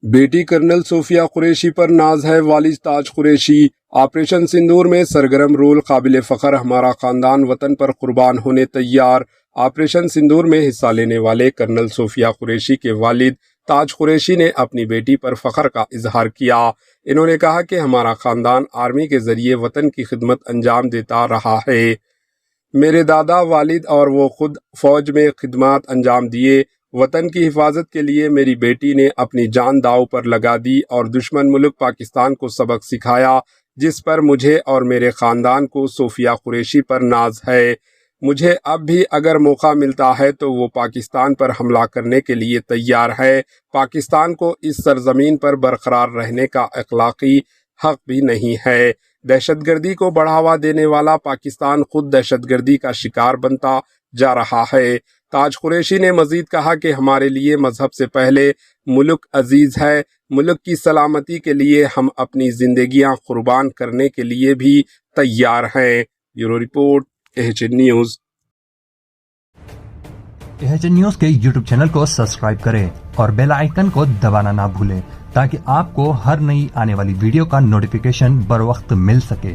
बेटी colonel Sophia Qureshi पर नाज है। वालिद ताज कुरैशी ऑपरेशन सिंदूर में सरगर्म रोल, काबिल फ़ख्र, हमारा ख़ानदान वतन पर कुर्बान होने तैयार। ऑपरेशन सिंदूर में हिस्सा लेने वाले कर्नल सोफिया कुरैशी के वालिद ताज कुरैशी ने अपनी बेटी पर फ़ख्र का इजहार किया। इन्होंने कहा कि हमारा ख़ानदान आर्मी के ज़रिए वतन की खिदमत अंजाम देता रहा है। मेरे दादा वालिद और वो खुद फ़ौज में खिदमत अंजाम दिए। वतन की हिफाजत के लिए मेरी बेटी ने अपनी जान दाव पर लगा दी और दुश्मन मुल्क पाकिस्तान को सबक सिखाया, जिस पर मुझे और मेरे ख़ानदान को सोफिया कुरैशी पर नाज है। मुझे अब भी अगर मौका मिलता है तो वो पाकिस्तान पर हमला करने के लिए तैयार है। पाकिस्तान को इस सरजमीन पर बरकरार रहने का अखलाकी हक भी नहीं है। दहशतगर्दी को बढ़ावा देने वाला पाकिस्तान खुद दहशतगर्दी का शिकार बनता जा रहा है। ताज कुरैशी ने मजीद कहा कि हमारे लिए मजहब से पहले मुल्क अजीज है। मुल्क की सलामती के लिए हम अपनी जिंदगियां कुर्बान करने के लिए भी तैयार हैं। Bureau report, AHN news. AHN news के यूट्यूब चैनल को सब्सक्राइब करें और बेल आइकन को दबाना ना भूलें ताकि आपको हर नई आने वाली वीडियो का नोटिफिकेशन बर वक्त मिल सके।